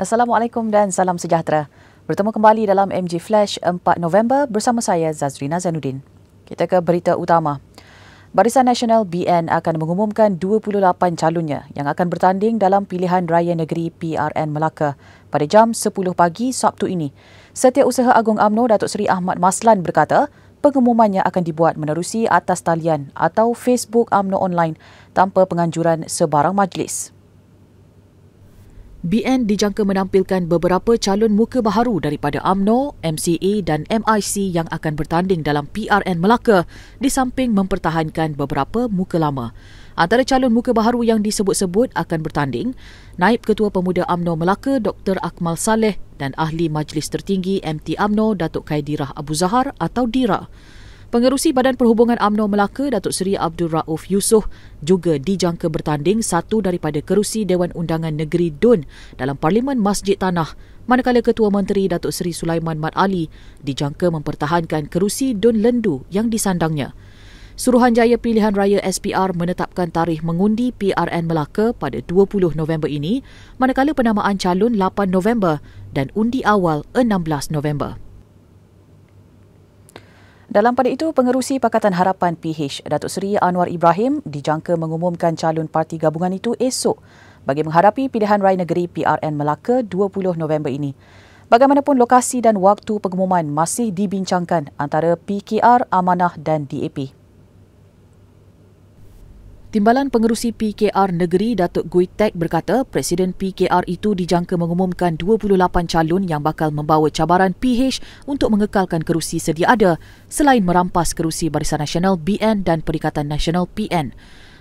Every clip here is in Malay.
Assalamualaikum dan salam sejahtera. Bertemu kembali dalam MG Flash 4 November bersama saya Zazrina Zainuddin. Kita ke berita utama. Barisan Nasional BN akan mengumumkan 28 calonnya yang akan bertanding dalam pilihan raya negeri PRN Melaka pada jam 10 pagi Sabtu ini. Setiausaha Agung UMNO Datuk Seri Ahmad Maslan berkata, pengumumannya akan dibuat menerusi atas talian atau Facebook UMNO online tanpa penganjuran sebarang majlis. BN dijangka menampilkan beberapa calon muka baharu daripada UMNO, MCA dan MIC yang akan bertanding dalam PRN Melaka di samping mempertahankan beberapa muka lama. Antara calon muka baharu yang disebut-sebut akan bertanding, Naib Ketua Pemuda UMNO Melaka Dr. Akmal Saleh dan Ahli Majlis Tertinggi MT UMNO Datuk Khaidirah Abu Zahar atau DIRA. Pengerusi Badan Perhubungan UMNO Melaka Datuk Seri Abdul Rauf Yusof juga dijangka bertanding satu daripada kerusi Dewan Undangan Negeri DUN dalam Parlimen Masjid Tanah, manakala Ketua Menteri Datuk Seri Sulaiman Mat Ali dijangka mempertahankan kerusi DUN Lendu yang disandangnya. Suruhanjaya Pilihan Raya SPR menetapkan tarikh mengundi PRN Melaka pada 20 November ini, manakala penamaan calon 8 November dan undi awal 16 November. Dalam pada itu, Pengerusi Pakatan Harapan PH Datuk Seri Anwar Ibrahim dijangka mengumumkan calon parti gabungan itu esok bagi menghadapi pilihan raya negeri PRN Melaka 20 November ini. Bagaimanapun, lokasi dan waktu pengumuman masih dibincangkan antara PKR, Amanah dan DAP. Timbalan Pengerusi PKR Negeri Datuk Gui Tek berkata Presiden PKR itu dijangka mengumumkan 28 calon yang bakal membawa cabaran PH untuk mengekalkan kerusi sedia ada selain merampas kerusi Barisan Nasional BN dan Perikatan Nasional PN.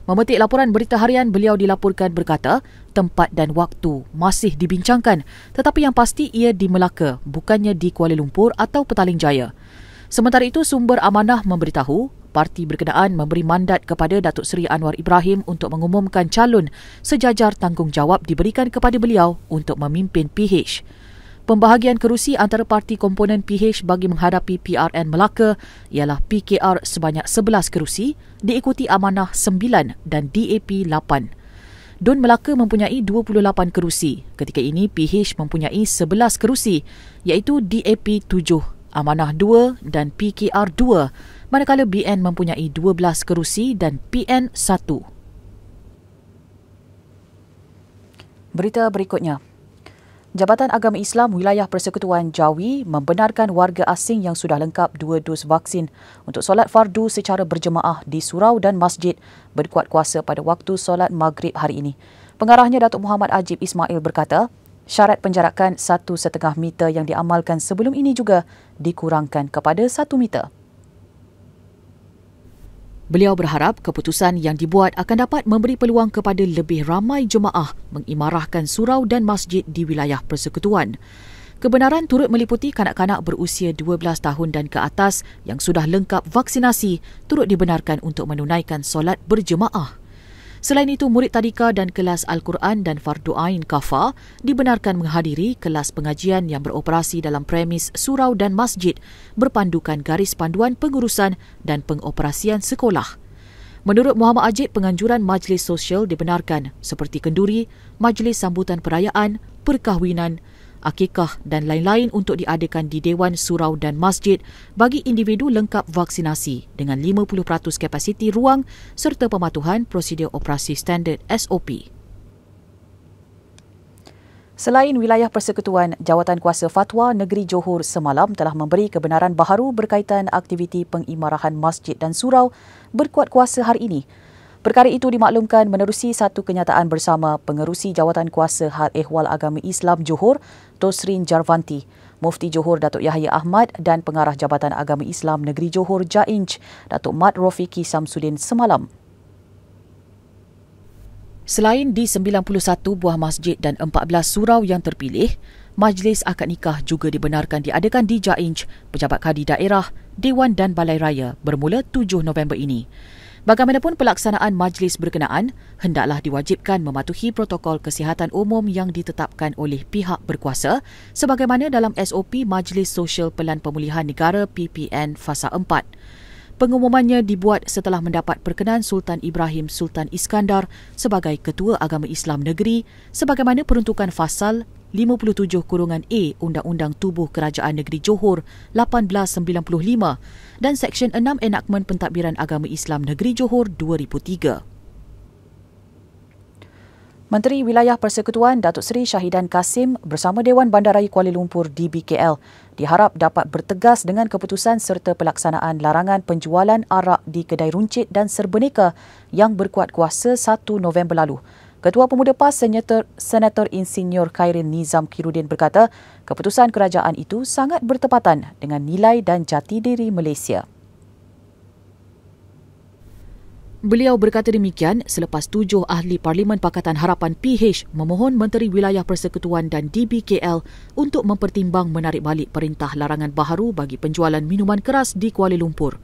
Memetik laporan berita harian, beliau dilaporkan berkata tempat dan waktu masih dibincangkan tetapi yang pasti ia di Melaka bukannya di Kuala Lumpur atau Petaling Jaya. Sementara itu, sumber Amanah memberitahu parti berkenaan memberi mandat kepada Datuk Seri Anwar Ibrahim untuk mengumumkan calon sejajar tanggungjawab diberikan kepada beliau untuk memimpin PH. Pembahagian kerusi antara parti komponen PH bagi menghadapi PRN Melaka ialah PKR sebanyak 11 kerusi, diikuti Amanah 9 dan DAP 8. DUN Melaka mempunyai 28 kerusi. Ketika ini PH mempunyai 11 kerusi iaitu DAP 7, Amanah 2 dan PKR 2, manakala BN mempunyai 12 kerusi dan PN 1. Berita berikutnya. Jabatan Agama Islam Wilayah Persekutuan Jawi membenarkan warga asing yang sudah lengkap 2 dos vaksin untuk solat fardu secara berjemaah di surau dan masjid berkuat kuasa pada waktu solat maghrib hari ini. Pengarahnya Datuk Muhammad Ajib Ismail berkata, syarat penjarakan 1,5 meter yang diamalkan sebelum ini juga dikurangkan kepada 1 meter. Beliau berharap keputusan yang dibuat akan dapat memberi peluang kepada lebih ramai jemaah mengimarahkan surau dan masjid di wilayah persekutuan. Kebenaran turut meliputi kanak-kanak berusia 12 tahun dan ke atas yang sudah lengkap vaksinasi turut dibenarkan untuk menunaikan solat berjemaah. Selain itu, murid tadika dan kelas Al-Quran dan Fardu Ain Kafa dibenarkan menghadiri kelas pengajian yang beroperasi dalam premis surau dan masjid berpandukan garis panduan pengurusan dan pengoperasian sekolah. Menurut Muhammad Ajib, penganjuran majlis sosial dibenarkan seperti kenduri, majlis sambutan perayaan, perkahwinan, akikah dan lain-lain untuk diadakan di Dewan Surau dan Masjid bagi individu lengkap vaksinasi dengan 50% kapasiti ruang serta pematuhan prosedur operasi standard SOP. Selain wilayah persekutuan, Jawatankuasa Fatwa Negeri Johor semalam telah memberi kebenaran baharu berkaitan aktiviti pengimarahan masjid dan surau berkuat kuasa hari ini. Perkara itu dimaklumkan menerusi satu kenyataan bersama Pengerusi Jawatankuasa Hal Ehwal Agama Islam Johor, Tosrin Jarvanti, Mufti Johor Datuk Yahya Ahmad dan Pengarah Jabatan Agama Islam Negeri Johor JAINJ, Datuk Mat Rofiki Samsudin semalam. Selain di 91 buah masjid dan 14 surau yang terpilih, majlis akad nikah juga dibenarkan diadakan di JAINJ, Pejabat Kadi Daerah, Dewan dan Balai Raya bermula 7 November ini. Bagaimanapun, pelaksanaan majlis berkenaan hendaklah diwajibkan mematuhi protokol kesihatan umum yang ditetapkan oleh pihak berkuasa sebagaimana dalam SOP Majlis Sosial Pelan Pemulihan Negara PPN Fasa 4. Pengumumannya dibuat setelah mendapat perkenan Sultan Ibrahim Sultan Iskandar sebagai Ketua Agama Islam Negeri sebagaimana peruntukan fasal 57(A Undang-Undang Tubuh Kerajaan Negeri Johor 1895 dan Seksyen 6 Enakmen Pentadbiran Agama Islam Negeri Johor 2003. Menteri Wilayah Persekutuan Datuk Seri Syahidan Kasim bersama Dewan Bandaraya Kuala Lumpur DBKL diharap dapat bertegas dengan keputusan serta pelaksanaan larangan penjualan arak di kedai runcit dan serbeneka yang berkuat kuasa 1 November lalu. Ketua Pemuda PAS Senator Insinyur Khairin Nizam Kirudin berkata, keputusan kerajaan itu sangat bertepatan dengan nilai dan jati diri Malaysia. Beliau berkata demikian selepas 7 ahli Parlimen Pakatan Harapan PH memohon Menteri Wilayah Persekutuan dan DBKL untuk mempertimbang menarik balik perintah larangan baharu bagi penjualan minuman keras di Kuala Lumpur.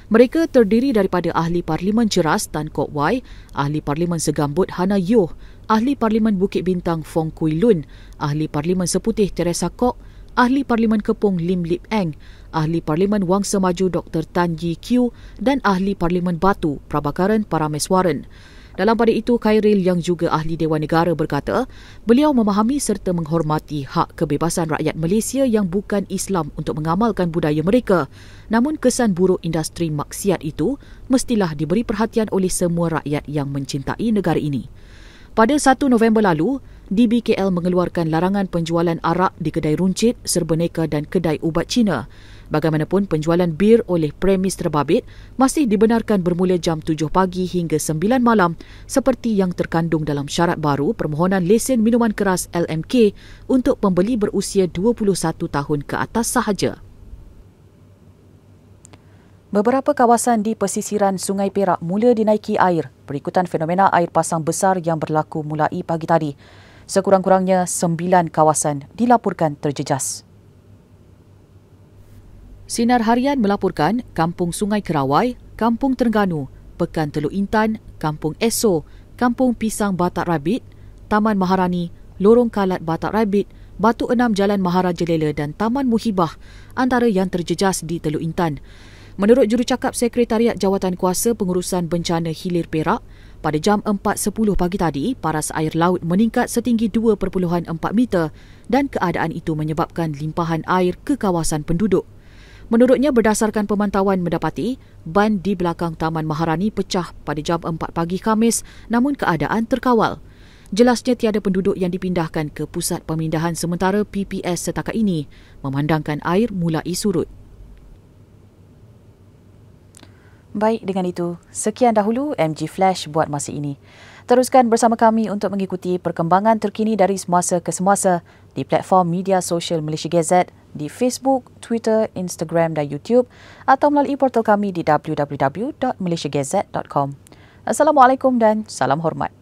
Mereka terdiri daripada Ahli Parlimen Ceras Tan Kok Wai, Ahli Parlimen Segambut Hana Yoh, Ahli Parlimen Bukit Bintang Fong Kui Lun, Ahli Parlimen Seputih Teresa Kok, Ahli Parlimen Kepung Lim Lip Eng, Ahli Parlimen Wangsa Maju Dr. Tan Yi Kiew dan Ahli Parlimen Batu Prabhakaran Parameswaran. Dalam pada itu, Khairil yang juga Ahli Dewan Negara berkata, beliau memahami serta menghormati hak kebebasan rakyat Malaysia yang bukan Islam untuk mengamalkan budaya mereka. Namun kesan buruk industri maksiat itu mestilah diberi perhatian oleh semua rakyat yang mencintai negara ini. Pada 1 November lalu, DBKL mengeluarkan larangan penjualan arak di kedai runcit, serbeneka dan kedai ubat Cina. Bagaimanapun, penjualan bir oleh premis terbabit masih dibenarkan bermula jam 7 pagi hingga 9 malam seperti yang terkandung dalam syarat baru permohonan lesen minuman keras LMK untuk pembeli berusia 21 tahun ke atas sahaja. Beberapa kawasan di pesisiran Sungai Perak mula dinaiki air berikutan fenomena air pasang besar yang berlaku mulai pagi tadi. Sekurang-kurangnya 9 kawasan dilaporkan terjejas. Sinar Harian melaporkan Kampung Sungai Kerawai, Kampung Terengganu, Pekan Teluk Intan, Kampung Esso, Kampung Pisang Batak Rabbit, Taman Maharani, Lorong Kalat Batak Rabbit, Batu Enam Jalan Maharaja Lela dan Taman Muhibah antara yang terjejas di Teluk Intan. Menurut Jurucakap Sekretariat Jawatan Kuasa Pengurusan Bencana Hilir Perak, pada jam 4.10 pagi tadi, paras air laut meningkat setinggi 2.4 meter dan keadaan itu menyebabkan limpahan air ke kawasan penduduk. Menurutnya, berdasarkan pemantauan mendapati, ban di belakang Taman Maharani pecah pada jam 4 pagi Khamis namun keadaan terkawal. Jelasnya tiada penduduk yang dipindahkan ke Pusat Pemindahan Sementara PPS setakat ini, memandangkan air mulai surut. Baik, dengan itu, sekian dahulu MG Flash buat masa ini. Teruskan bersama kami untuk mengikuti perkembangan terkini dari semasa ke semasa di platform media sosial Malaysia Gazette, di Facebook, Twitter, Instagram dan YouTube atau melalui portal kami di www.malaysiagazette.com. Assalamualaikum dan salam hormat.